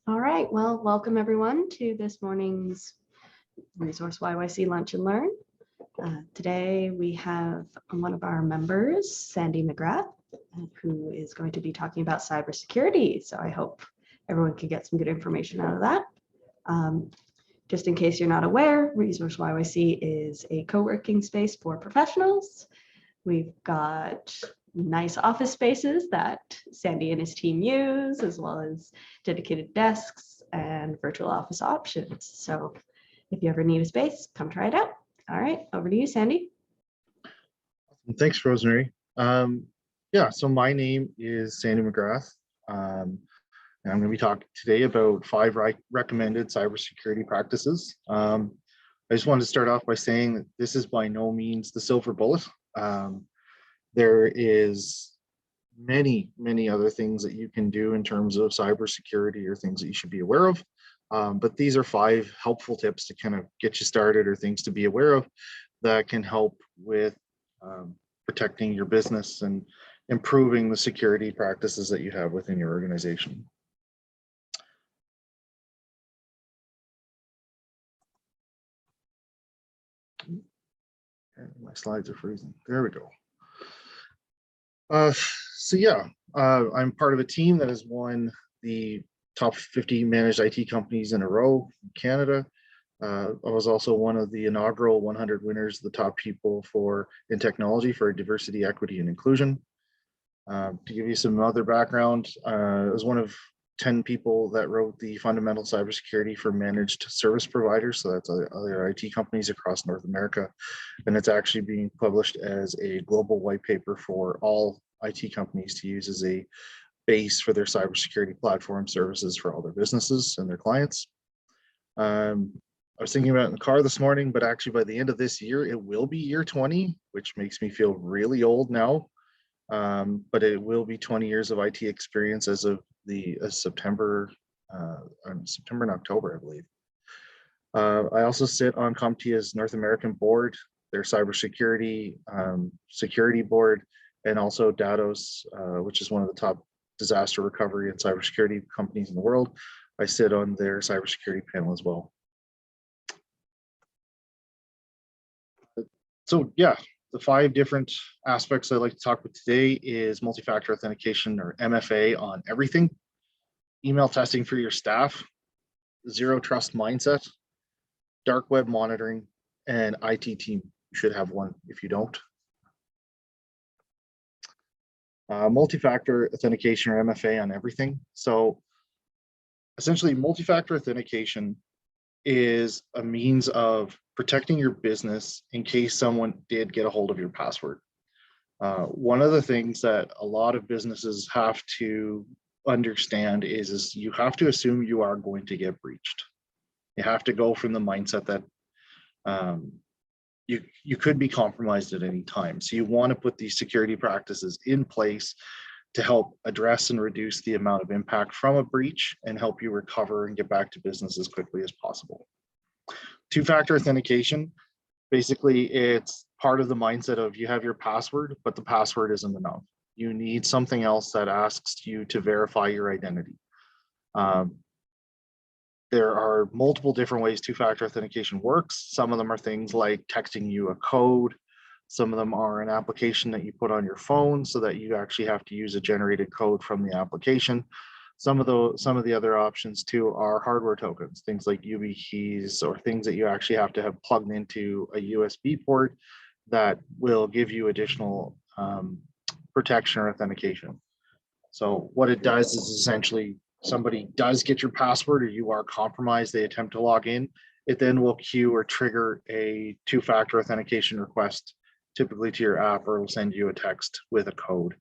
All right, well, welcome everyone to this morning's Resource YYC Lunch and Learn. Today we have one of our members, Sandy McGrath, who is going to be talking about cybersecurity. So I hope everyone can get some good information out of that. Just in case you're not aware, Resource YYC is a co-working space for professionals. We've got nice office spaces that Sandy and his team use, as well as dedicated desks and virtual office options. So if you ever need a space, come try it out. All right, over to you, Sandy. Thanks, Rosemary. So my name is Sandy McGrath. And I'm going to be talking today about 5 recommended cybersecurity practices. I just wanted to start off by saying that this is by no means the silver bullet. There is many other things that you can do in terms of cybersecurity or things that you should be aware of. But these are 5 helpful tips to kind of get you started or things to be aware of that can help with protecting your business and improving the security practices that you have within your organization. My slides are freezing. There we go. I'm part of a team that has won the top 50 managed IT companies in a row in Canada. I was also one of the inaugural 100 winners, the top people in technology for diversity, equity, and inclusion. To give you some other background, I was one of 10 people that wrote the fundamental cybersecurity for managed service providers. So that's other IT companies across North America. And it's actually being published as a global white paper for all IT companies to use as a base for their cybersecurity platform services for all their businesses and their clients. I was thinking about it in the car this morning, but actually by the end of this year, it will be year 20, which makes me feel really old now. But it will be 20 years of IT experience as of September and October, I believe. I also sit on CompTIA's North American board, their cybersecurity security board, and also Datos, which is one of the top disaster recovery and cybersecurity companies in the world. I sit on their cybersecurity panel as well. So yeah, the 5 different aspects I'd like to talk about today is multi-factor authentication, or MFA, on everything, email testing for your staff, zero trust mindset, dark web monitoring, and IT team. You should have one if you don't. Multi-factor authentication, or MFA, on everything. So essentially, multi-factor authentication is a means of protecting your business in case someone did get a hold of your password. One of the things that a lot of businesses have to understand is you have to assume you are going to get breached. You have to go from the mindset that you could be compromised at any time. So you want to put these security practices in place to help address and reduce the amount of impact from a breach and help you recover and get back to business as quickly as possible. 2-factor authentication, basically it's part of the mindset of you have your password, but the password isn't enough. You need something else that asks you to verify your identity. There are multiple different ways 2-factor authentication works. Some of them are things like texting you a code. Some of them are an application that you put on your phone so that you actually have to use a generated code from the application. Some of the other options too are hardware tokens, things like YubiKeys, or things that you actually have to have plugged into a USB port that will give you additional protection or authentication. So what it does is essentially somebody does get your password or you are compromised, they attempt to log in, it then will queue or trigger a 2-factor authentication request, typically to your app, or will send you a text with a code.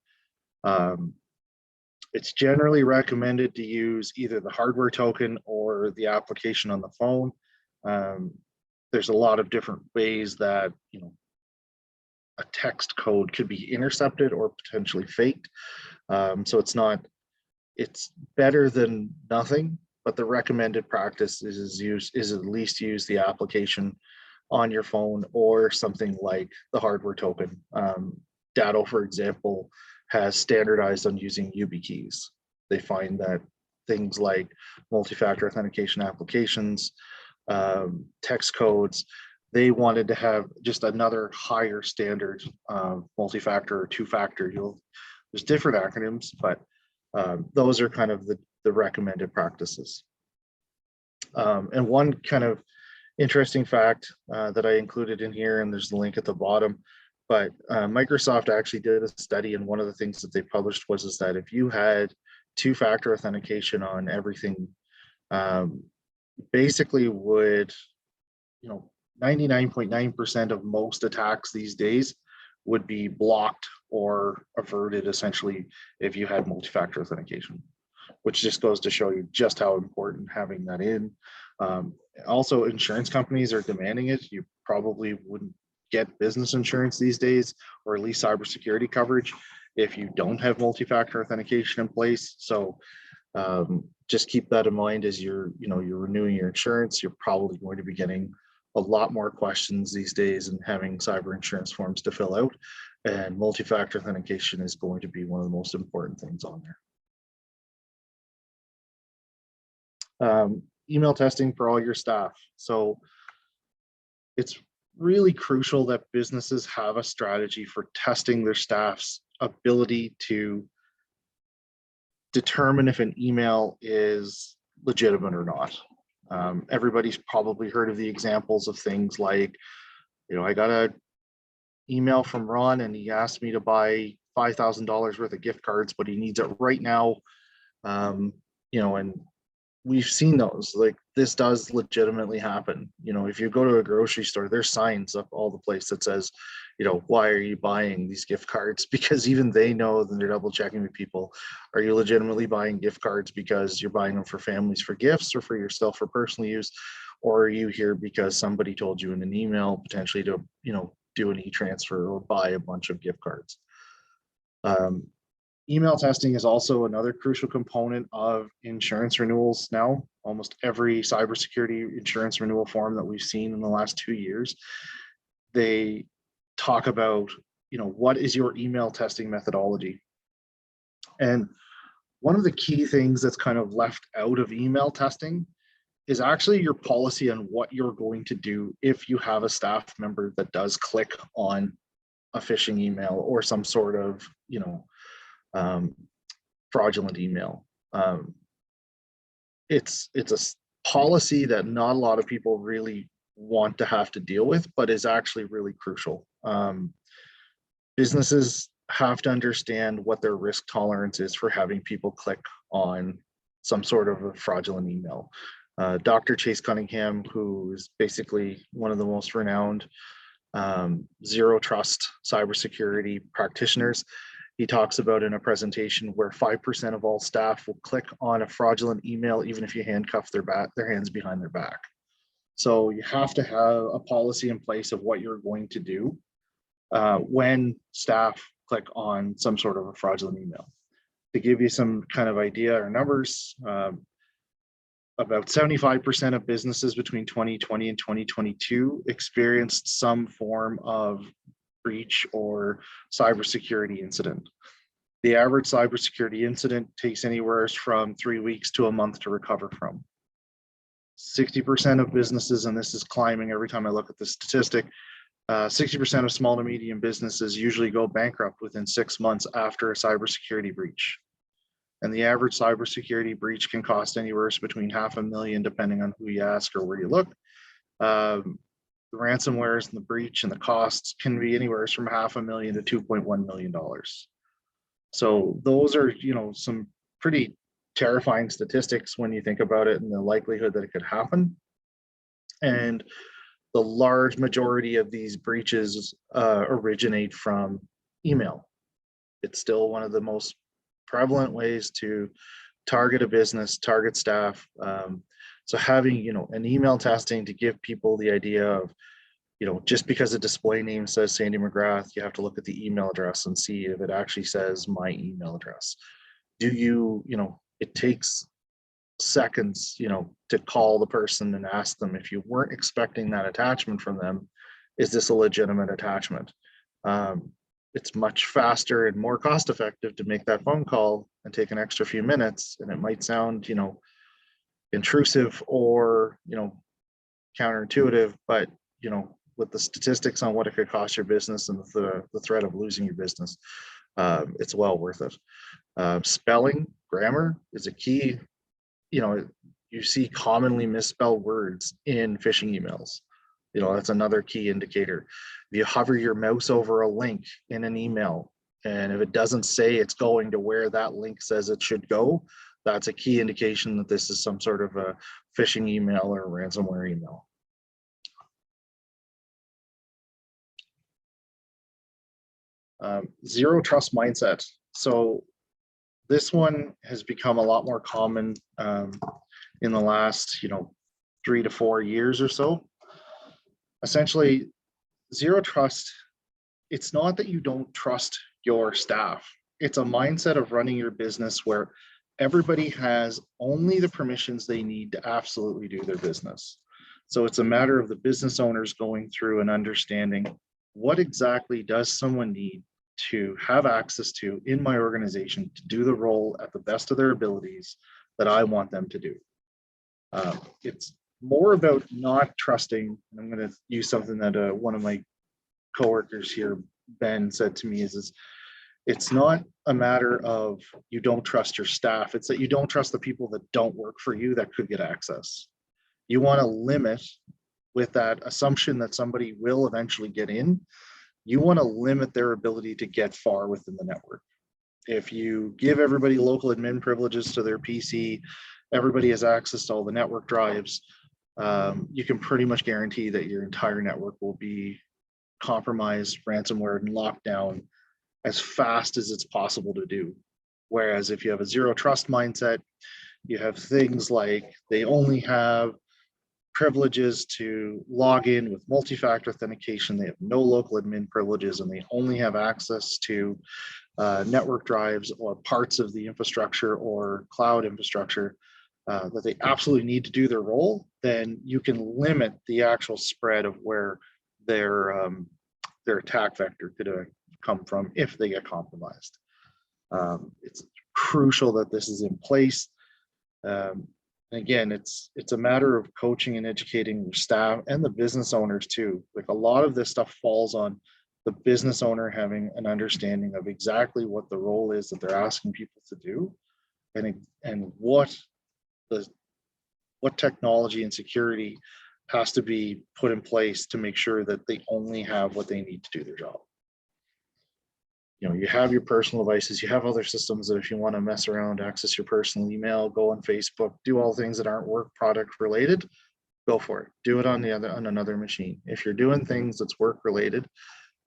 It's generally recommended to use either the hardware token or the application on the phone. There's a lot of different ways that a text code could be intercepted or potentially faked. So it's better than nothing, but the recommended practice is at least use the application on your phone or something like the hardware token. Datto, for example, has standardized on using YubiKeys. They find that things like multi-factor authentication applications, text codes. They wanted to have just another higher standard, multi-factor or two-factor. There's different acronyms, but those are kind of the recommended practices. And one kind of interesting fact that I included in here, and there's the link at the bottom, but Microsoft actually did a study, and one of the things that they published was that if you had two-factor authentication on everything, basically would, 99.9% of most attacks these days would be blocked or averted essentially if you had multi-factor authentication, which just goes to show you just how important having that in. Also, insurance companies are demanding it. You probably wouldn't get business insurance these days, or at least cybersecurity coverage, if you don't have multi-factor authentication in place. So just keep that in mind as you're renewing your insurance. You're probably going to be getting a lot more questions these days and having cyber insurance forms to fill out. And multi-factor authentication is going to be one of the most important things on there. Email testing for all your staff. So it's really crucial that businesses have a strategy for testing their staff's ability to determine if an email is legitimate or not. Everybody's probably heard of the examples of things like, I got an email from Ron and he asked me to buy $5,000 worth of gift cards, but he needs it right now. And we've seen those. Like, this does legitimately happen. If you go to a grocery store, there's signs up all the place that says, why are you buying these gift cards? Because even they know that they're double checking with people. Are you legitimately buying gift cards because you're buying them for families for gifts, or for yourself for personal use? Or are you here because somebody told you in an email potentially to, do an e-transfer or buy a bunch of gift cards? Email testing is also another crucial component of insurance renewals now. Almost every cybersecurity insurance renewal form that we've seen in the last 2 years, they talk about, what is your email testing methodology? And one of the key things that's kind of left out of email testing is actually your policy on what you're going to do if you have a staff member that does click on a phishing email or some sort of, fraudulent email. It's a policy that not a lot of people really want to have to deal with, but is actually really crucial. Businesses have to understand what their risk tolerance is for having people click on some sort of a fraudulent email. Dr. Chase Cunningham, who is basically one of the most renowned zero trust cybersecurity practitioners, he talks about in a presentation where 5% of all staff will click on a fraudulent email, even if you handcuff their hands behind their back. So you have to have a policy in place of what you're going to do when staff click on some sort of a fraudulent email. To give you some kind of idea or numbers, about 75% of businesses between 2020 and 2022 experienced some form of breach or cybersecurity incident. The average cybersecurity incident takes anywhere from 3 weeks to a month to recover from. 60% of businesses, and this is climbing every time I look at the statistic, 60% of small to medium businesses usually go bankrupt within 6 months after a cybersecurity breach. And the average cybersecurity breach can cost anywhere between $500,000, depending on who you ask or where you look. The ransomwares and the breach and the costs can be anywhere from $500,000 to $2.1 million. So those are, some pretty terrifying statistics when you think about it and the likelihood that it could happen. And the large majority of these breaches originate from email. It's still one of the most prevalent ways to target a business, target staff. So having, an email testing to give people the idea of, just because a display name says Sandy McGrath, you have to look at the email address and see if it actually says my email address. It takes seconds, to call the person and ask them, if you weren't expecting that attachment from them, is this a legitimate attachment? it's much faster and more cost effective to make that phone call and take an extra few minutes. And it might sound, intrusive or, counterintuitive, but, with the statistics on what it could cost your business and the threat of losing your business, it's well worth it. Spelling, grammar is a key. You see commonly misspelled words in phishing emails. That's another key indicator. If you hover your mouse over a link in an email, and if it doesn't say it's going to where that link says it should go, that's a key indication that this is some sort of a phishing email or ransomware email. Zero trust mindset. So this one has become a lot more common in the last, 3 to 4 years or so. Essentially, zero trust, it's not that you don't trust your staff. It's a mindset of running your business where everybody has only the permissions they need to absolutely do their business. So it's a matter of the business owners going through and understanding what exactly does someone need to have access to in my organization to do the role at the best of their abilities that I want them to do. It's more about not trusting. I'm going to use something that one of my coworkers here, Ben, said to me is it's not a matter of you don't trust your staff. It's that you don't trust the people that don't work for you that could get access. You want to limit, with that assumption that somebody will eventually get in, you want to limit their ability to get far within the network. If you give everybody local admin privileges to their PC, everybody has access to all the network drives, you can pretty much guarantee that your entire network will be compromised, ransomware, and locked down as fast as it's possible to do. Whereas if you have a zero trust mindset, you have things like they only have privileges to log in with multi-factor authentication, they have no local admin privileges, and they only have access to network drives or parts of the infrastructure or cloud infrastructure that they absolutely need to do their role, then you can limit the actual spread of where their attack vector could come from if they get compromised. It's crucial that this is in place. Again, it's a matter of coaching and educating your staff and the business owners too. Like a lot of this stuff falls on the business owner having an understanding of exactly what the role is that they're asking people to do, and what technology and security has to be put in place to make sure that they only have what they need to do their job. You have your personal devices, you have other systems that if you want to mess around, access your personal email, go on Facebook, do all things that aren't work product related, go for it. Do it on another machine. If you're doing things that's work related,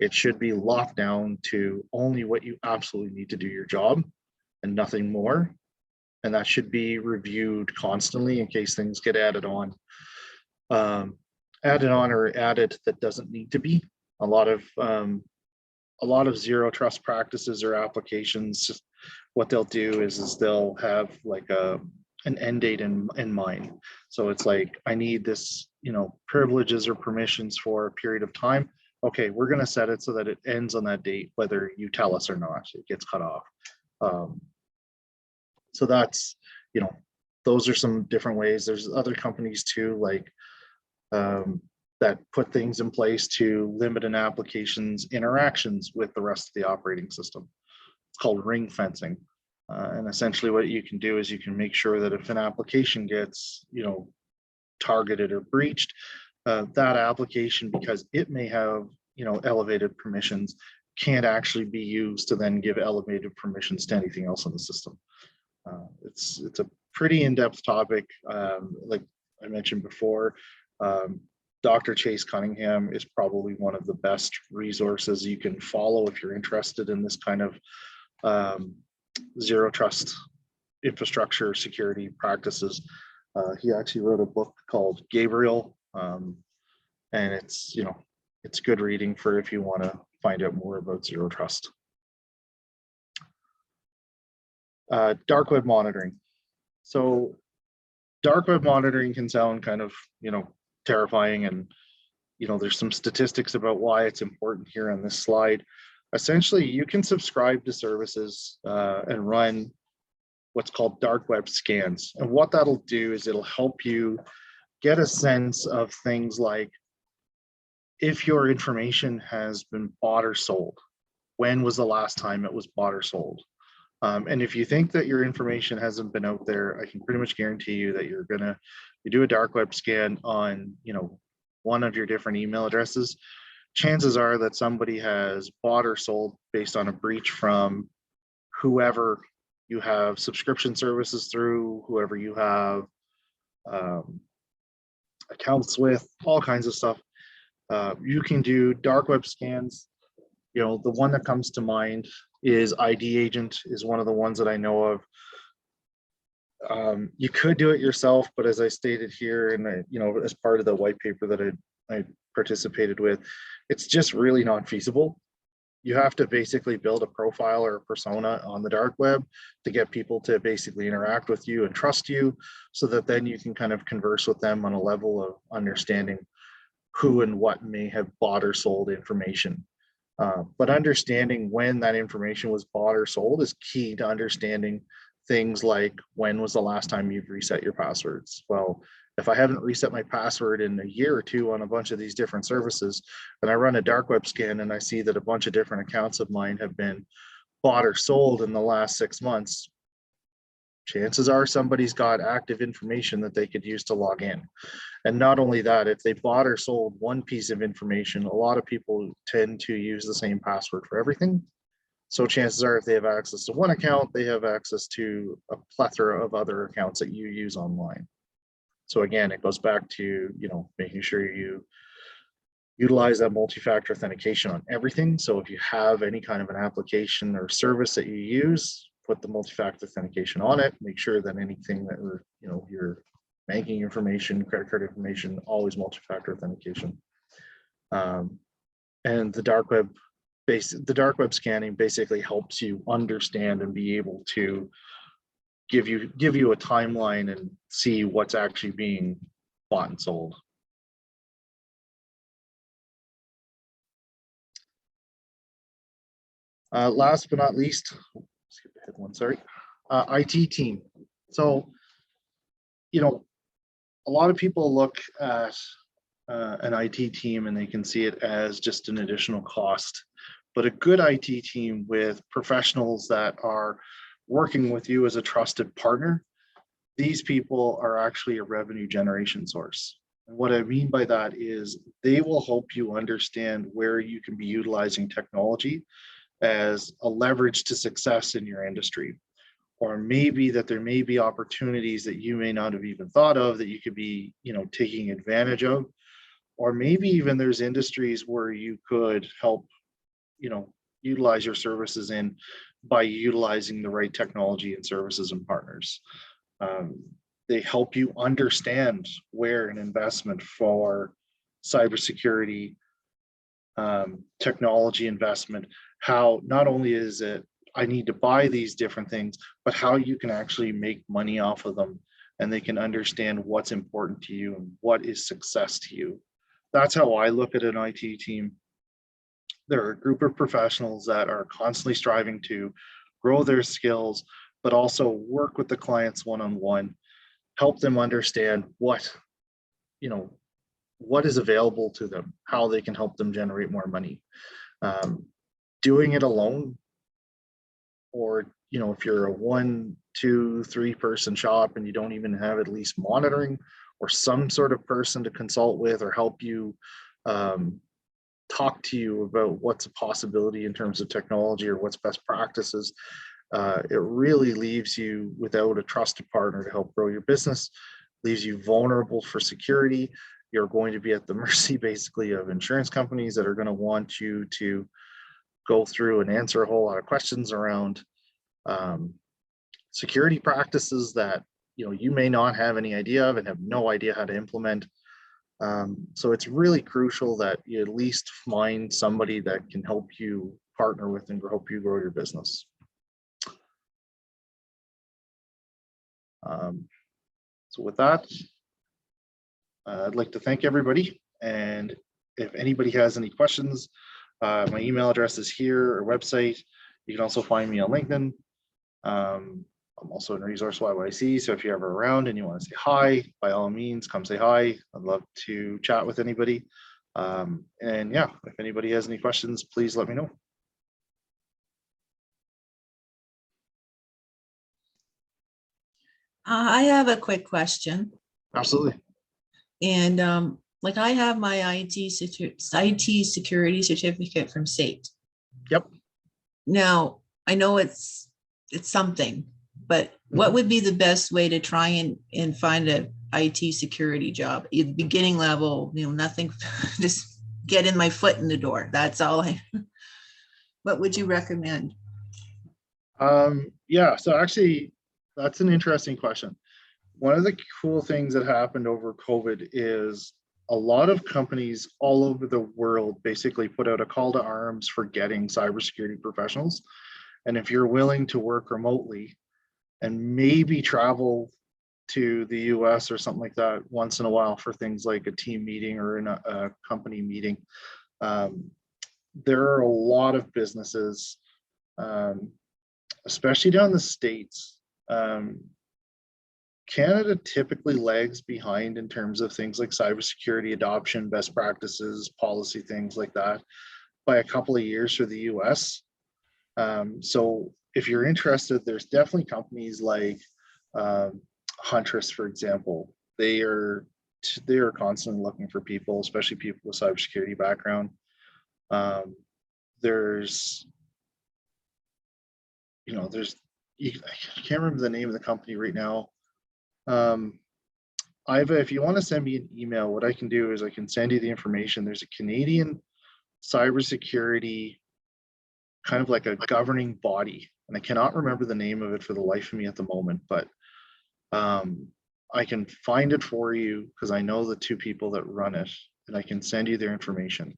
it should be locked down to only what you absolutely need to do your job and nothing more. And that should be reviewed constantly in case things get added on or added that doesn't need to be. A lot of zero trust practices or applications, what they'll do is they'll have like an end date in mind. So it's like, I need this, privileges or permissions for a period of time. Okay, we're going to set it so that it ends on that date, whether you tell us or not, it gets cut off. So that's, those are some different ways. There's other companies too, like that put things in place to limit an application's interactions with the rest of the operating system. It's called ring fencing. And essentially what you can do is you can make sure that if an application gets, targeted or breached, that application, because it may have, elevated permissions, can't actually be used to then give elevated permissions to anything else in the system. It's a pretty in-depth topic. Like I mentioned before, Dr. Chase Cunningham is probably one of the best resources you can follow if you're interested in this kind of zero trust infrastructure security practices. He actually wrote a book called Gabriel, and it's good reading for if you want to find out more about zero trust. Dark web monitoring. So dark web monitoring can sound kind of, terrifying, and there's some statistics about why it's important here on this slide. essentially you can subscribe to services and run what's called dark web scans. And what that'll do is it'll help you get a sense of things like if your information has been bought or sold, when was the last time it was bought or sold? And if you think that your information hasn't been out there, I can pretty much guarantee you that you do a dark web scan on, one of your different email addresses. Chances are that somebody has bought or sold based on a breach from whoever you have subscription services through, whoever you have accounts with, all kinds of stuff. You can do dark web scans. The one that comes to mind is ID Agent, is one of the ones that I know of. You could do it yourself, but as I stated here, and as part of the white paper that I participated with, it's just really not feasible. You have to basically build a profile or a persona on the dark web to get people to basically interact with you and trust you, so that then you can kind of converse with them on a level of understanding who and what may have bought or sold information. But understanding when that information was bought or sold is key to understanding things like, when was the last time you've reset your passwords? Well, if I haven't reset my password in a year or two on a bunch of these different services, and I run a dark web scan and I see that a bunch of different accounts of mine have been bought or sold in the last 6 months, chances are somebody's got active information that they could use to log in. And not only that, if they bought or sold one piece of information, a lot of people tend to use the same password for everything. So chances are if they have access to one account, they have access to a plethora of other accounts that you use online. So again, it goes back to, making sure you utilize that multi-factor authentication on everything. So if you have any kind of an application or service that you use, put the multi-factor authentication on it. Make sure that anything that your banking information, credit card information, always multi-factor authentication. And the dark web scanning basically helps you understand and be able to give you a timeline and see what's actually being bought and sold. Last but not least, skip ahead one, sorry. IT team. So, a lot of people look at an IT team and they can see it as just an additional cost. But a good IT team with professionals that are working with you as a trusted partner, these people are actually a revenue generation source. And what I mean by that is they will help you understand where you can be utilizing technology as a leverage to success in your industry. Or maybe that there may be opportunities that you may not have even thought of that you could be, taking advantage of. Or maybe even there's industries where you could help, utilize your services in by utilizing the right technology and services and partners. They help you understand where an investment for cybersecurity, technology investment, how not only is it I need to buy these different things, but how you can actually make money off of them, and they can understand what's important to you and what is success to you. That's how I look at an IT team. They're a group of professionals that are constantly striving to grow their skills, but also work with the clients one-on-one, help them understand what is available to them, how they can help them generate more money. Doing it alone, or if you're a 1, 2, 3 person shop and you don't even have at least monitoring or some sort of person to consult with or help you, talk to you about what's a possibility in terms of technology or what's best practices, it really leaves you without a trusted partner to help grow your business, leaves you vulnerable for security. You're going to be at the mercy basically of insurance companies that are going to want you to go through and answer a whole lot of questions around security practices that you may not have any idea of and have no idea how to implement. So it's really crucial that you at least find somebody that can help you partner with and help you grow your business. So with that, I'd like to thank everybody, and if anybody has any questions, My email address is here, or website. You can also find me on LinkedIn. I'm also in Resource YYC, so if you're ever around and you want to say hi, by all means, come say hi. I'd love to chat with anybody. And yeah, if anybody has any questions, please let me know. I have a quick question. Absolutely. And like I have my IT security certificate from SATE. Yep. Now, I know it's something, but what would be the best way to try and find a IT security job? Either beginning level, nothing, just getting my foot in the door. That's all what would you recommend? Yeah, so actually, that's an interesting question. One of the cool things that happened over COVID is a lot of companies all over the world basically put out a call to arms for getting cybersecurity professionals. And if you're willing to work remotely and maybe travel to the US or something like that once in a while for things like a team meeting or in a company meeting, there are a lot of businesses, especially down the States. Canada typically lags behind in terms of things like cybersecurity adoption, best practices, policy, things like that, by a couple of years for the US. So if you're interested, there's definitely companies like Huntress, for example. They are constantly looking for people, especially people with cybersecurity background. There's I can't remember the name of the company right now. If you want to send me an email, what I can do is I can send you the information. There's a Canadian cybersecurity kind of like a governing body, and I cannot remember the name of it for the life of me at the moment, but I can find it for you because I know the two people that run it, and I can send you their information.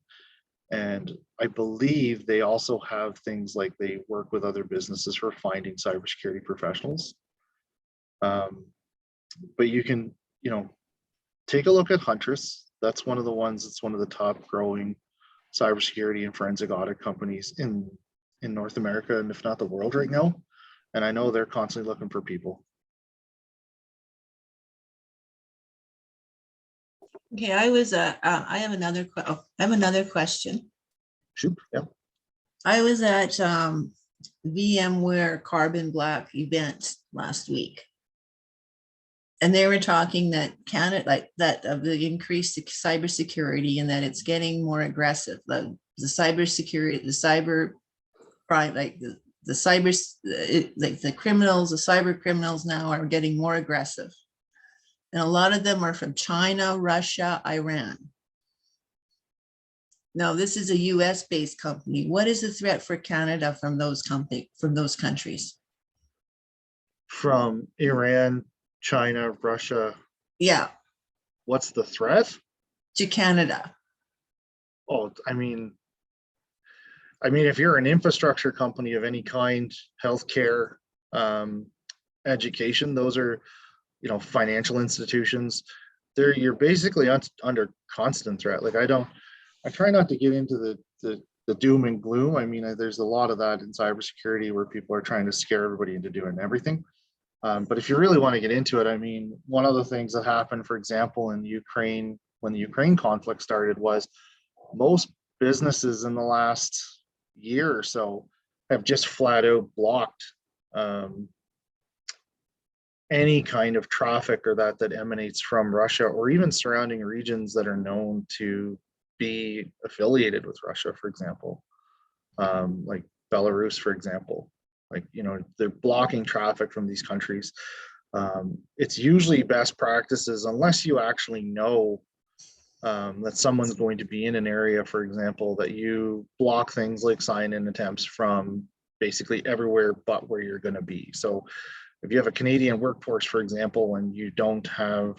And I believe they also have things like they work with other businesses for finding cybersecurity professionals. But you can, take a look at Huntress. That's one of the ones that's one of the top growing cybersecurity and forensic audit companies in North America, and if not the world right now. And I know they're constantly looking for people. Okay, I have another question. Shoot, yeah. I was at VMware Carbon Black event last week. And they were talking that Canada, of the increased cybersecurity, and that it's getting more aggressive. The cybersecurity, the cyber crime, like the cyber criminals now are getting more aggressive. And a lot of them are from China, Russia, Iran. Now, this is a US-based company. What is the threat for Canada from those countries? From Iran, China, Russia. Yeah. What's the threat? To Canada. Oh, I mean, if you're an infrastructure company of any kind, healthcare, education, those are, financial institutions. You're basically under constant threat. Like I try not to get into the doom and gloom. I mean, there's a lot of that in cybersecurity where people are trying to scare everybody into doing everything. But if you really want to get into it, I mean, one of the things that happened, for example, in Ukraine, when the Ukraine conflict started, was most businesses in the last year or so have just flat out blocked any kind of traffic or that emanates from Russia or even surrounding regions that are known to be affiliated with Russia, for example, like Belarus, for example. Like, they're blocking traffic from these countries. It's usually best practices, unless you actually know that someone's going to be in an area, for example, that you block things like sign-in attempts from basically everywhere but where you're going to be. So if you have a Canadian workforce, for example, and you don't have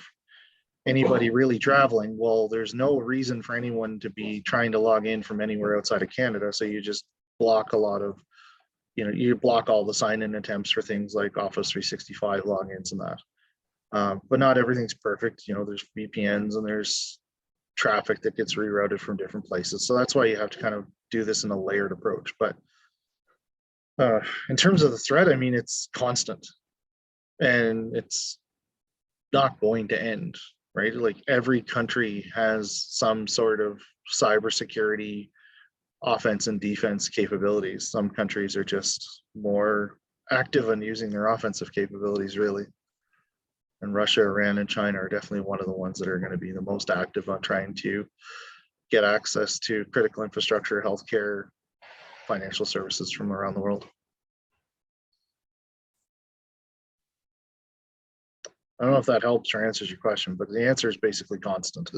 anybody really traveling, well, there's no reason for anyone to be trying to log in from anywhere outside of Canada. So you just block a lot of, you block all the sign-in attempts for things like Office 365 logins and that. But not everything's perfect. There's VPNs and there's traffic that gets rerouted from different places. So that's why you have to kind of do this in a layered approach. But in terms of the threat, I mean, it's constant and it's not going to end, right? Like every country has some sort of cybersecurity offense and defense capabilities. Some countries are just more active in using their offensive capabilities, really. And Russia, Iran, and China are definitely one of the ones that are going to be the most active on trying to get access to critical infrastructure, healthcare, financial services from around the world. I don't know if that helps or answers your question, but the answer is basically constant.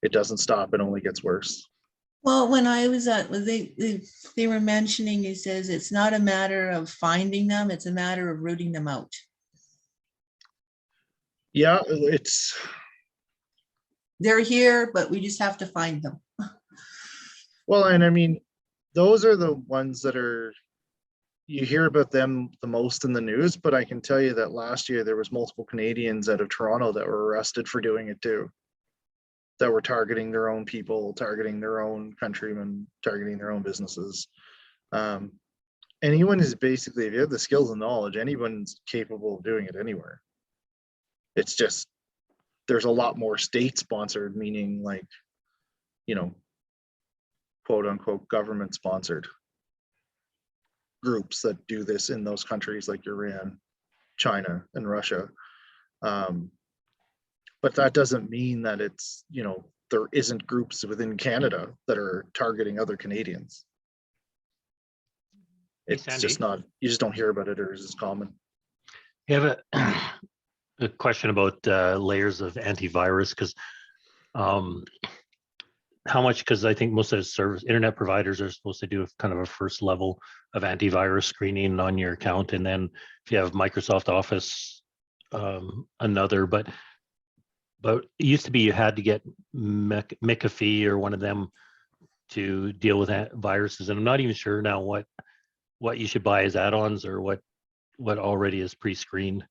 It doesn't stop, it only gets worse. Well, when I was at, they were mentioning, it says it's not a matter of finding them, it's a matter of rooting them out. Yeah, They're here, but we just have to find them. well, and I mean, those are the ones that are, you hear about them the most in the news, but I can tell you that last year there was multiple Canadians out of Toronto that were arrested for doing it too. That were targeting their own people, targeting their own countrymen, targeting their own businesses. Anyone is basically, if you have the skills and knowledge, anyone's capable of doing it anywhere. It's just, there's a lot more state sponsored, meaning like, you know, quote unquote, government sponsored groups that do this in those countries like Iran, China, and Russia. But that doesn't mean that it's, you know, there isn't groups within Canada that are targeting other Canadians. It's just not, you just don't hear about it, or is as common. You have a question about layers of antivirus, because how much, because I think most of the internet providers are supposed to do kind of a first level of antivirus screening on your account, and then if you have Microsoft Office, another, but it used to be you had to get McAfee or one of them to deal with viruses, and I'm not even sure now what you should buy as add-ons or what already is pre-screened.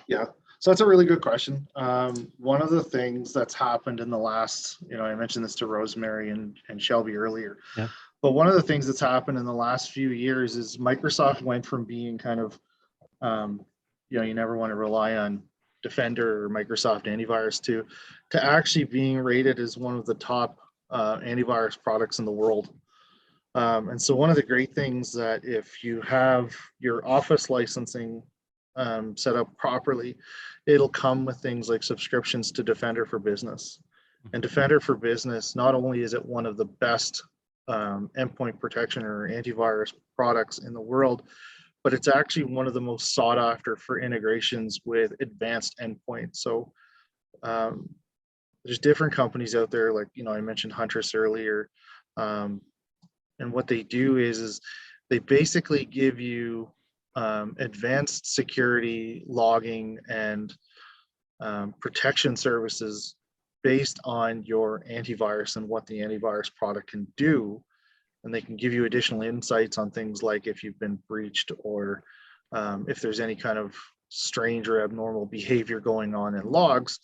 Yeah, so that's a really good question. One of the things that's happened in the last, you know, I mentioned this to Rosemary and Shelby earlier, yeah. But one of the things that's happened in the last few years is Microsoft went from being kind of, you know, you never want to rely on Defender or Microsoft antivirus to actually being rated as one of the top antivirus products in the world. And so one of the great things that if you have your Office licensing set up properly, it'll come with things like subscriptions to Defender for Business. And Defender for Business, not only is it one of the best endpoint protection or antivirus products in the world, but it's actually one of the most sought after for integrations with advanced endpoints. So there's different companies out there, like, you know, I mentioned Huntress earlier. And what they do is they basically give you advanced security logging and protection services based on your antivirus and what the antivirus product can do. And they can give you additional insights on things like if you've been breached or if there's any kind of strange or abnormal behavior going on in logs.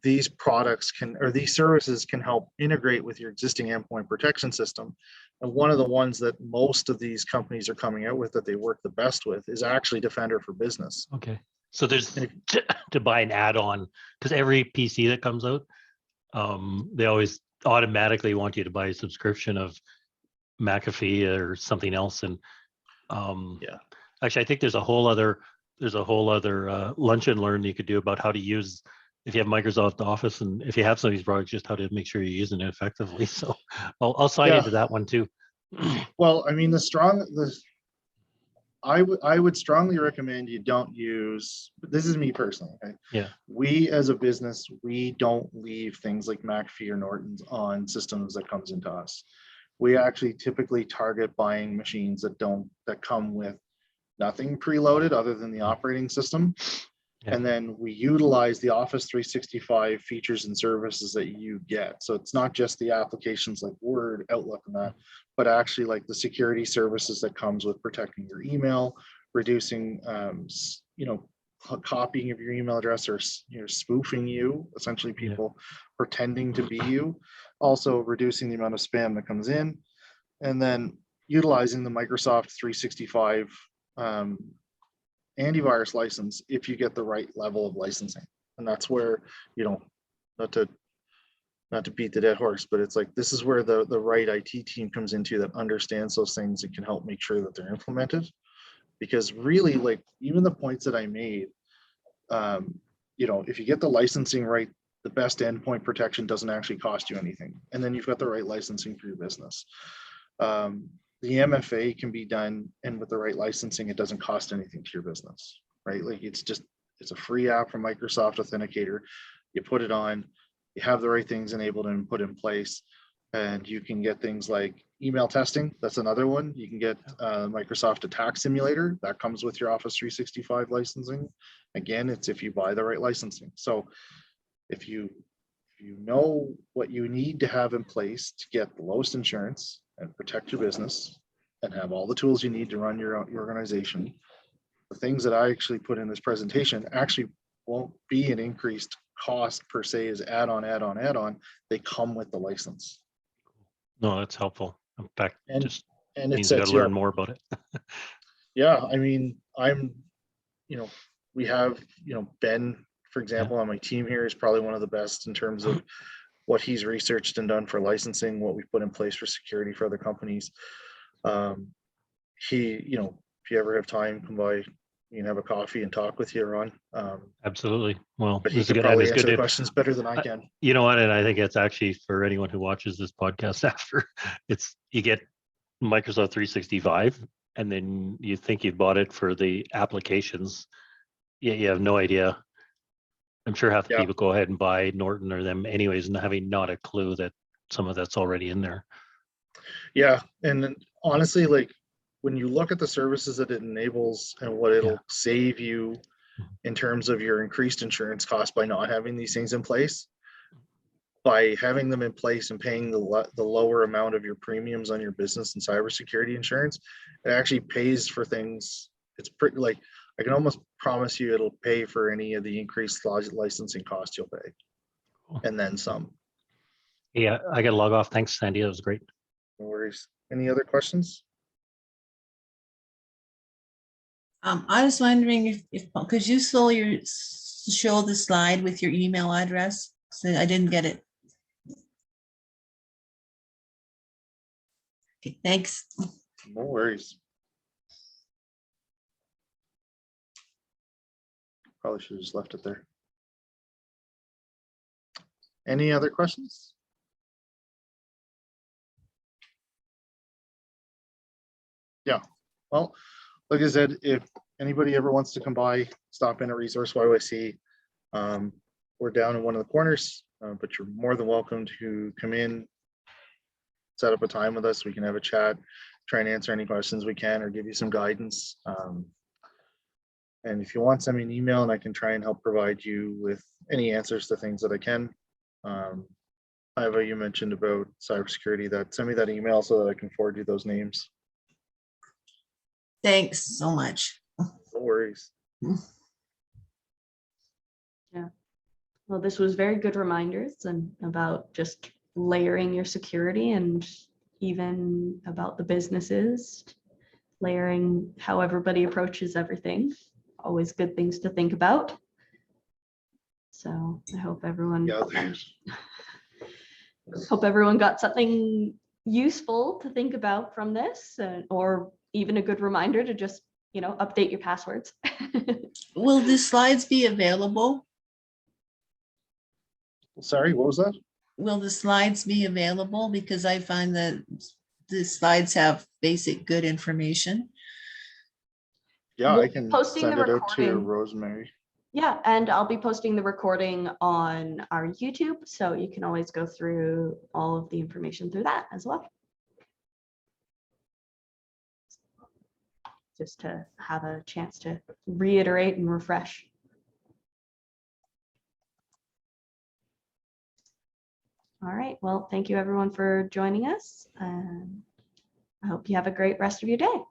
These products can, or these services can help integrate with your existing endpoint protection system. And one of the ones that most of these companies are coming out with that they work the best with is actually Defender for Business. Okay. So there's to buy an add-on, because every PC that comes out, they always automatically want you to buy a subscription of McAfee or something else. And yeah, actually, I think there's a whole other lunch and learn you could do about how to use, if you have Microsoft Office and if you have some of these products, just how to make sure you're using it effectively. So I'll sign into that one too. Well, I mean, I would strongly recommend you don't use, this is me personally, okay? Yeah. We as a business, we don't leave things like McAfee or Norton's on systems that comes into us. We actually typically target buying machines that come with nothing preloaded other than the operating system. Yeah. And then we utilize the Office 365 features and services that you get. So it's not just the applications like Word, Outlook, and that, but actually like the security services that comes with protecting your email, reducing, you know, copying of your email address or spoofing you, essentially Yeah. people pretending to be you, also reducing the amount of spam that comes in, and then utilizing the Microsoft 365 antivirus license if you get the right level of licensing. And that's where, not to beat the dead horse, but it's like, this is where the right IT team comes into that understands those things and can help make sure that they're implemented. Because really, like, even the points that I made, if you get the licensing right, the best endpoint protection doesn't actually cost you anything. And then you've got the right licensing for your business. The MFA can be done, and with the right licensing, it doesn't cost anything to your business, right? Like, it's a free app from Microsoft Authenticator. You put it on, you have the right things enabled and put in place, and you can get things like email testing. That's another one. You can get Microsoft Attack Simulator that comes with your Office 365 licensing. Again, it's if you buy the right licensing. So if you know what you need to have in place to get the lowest insurance and protect your business and have all the tools you need to run your organization, the things that I actually put in this presentation actually won't be an increased cost per se as add-on. They come with the license. No, that's helpful. In fact, And just and it means I got sets to you learn up. more about it. Yeah, I mean, we have, Ben, for example, on my team here is probably one of the best in terms of what he's researched and done for licensing, what we've put in place for security for other companies. If you ever have time, come by, you can have a coffee and talk with you, Ron. Absolutely. Well, But he this is could good. And probably it's answer good the to, questions better than I I- can. you know what? And I think it's actually for anyone who watches this podcast after, you get Microsoft 365 and then you think you bought it for the applications. You have no idea. I'm sure half the Yeah. people go ahead and buy Norton or them anyways, and having not a clue that some of that's already in there. Yeah, and then honestly, like, when you look at the services that it enables and what it'll save you in terms of your increased insurance costs by not having these things in place, by having them in place and paying the lower amount of your premiums on your business and cybersecurity insurance, it actually pays for things. It's pretty, like, I can almost promise you it'll pay for any of the increased licensing costs you'll pay, and then some. Yeah, I got to log off. Thanks, Sandy. That was great. No worries. Any other questions? I was wondering if could you show the slide with your email address? So I didn't get it. Okay, thanks. No worries. Probably should have just left it there. Any other questions? Yeah, well, like I said, if anybody ever wants to come by, stop in at Resource YYC. We're down in one of the corners, but you're more than welcome to come in, set up a time with us. We can have a chat, try and answer any questions we can, or give you some guidance. And if you want, send me an email and I can try and help provide you with any answers to things that I can. Iva, you mentioned about cybersecurity, send me that email so that I can forward you those names. Thanks so much. No worries. Yeah. Well, this was very good reminders and about just layering your security, and even about the businesses, layering how everybody approaches everything. Always good things to think about. So I hope everyone got something useful to think about from this, or even a good reminder to just, update your passwords. Will the slides be available? Sorry, what was that? Will the slides be available? Because I find that the slides have basic good information. Yeah, We'll I be can posting send the it out to recording. Rosemary. Yeah, and I'll be posting the recording on our YouTube, so you can always go through all of the information through that as well. Just to have a chance to reiterate and refresh. All right, well, thank you everyone for joining us. I hope you have a great rest of your day.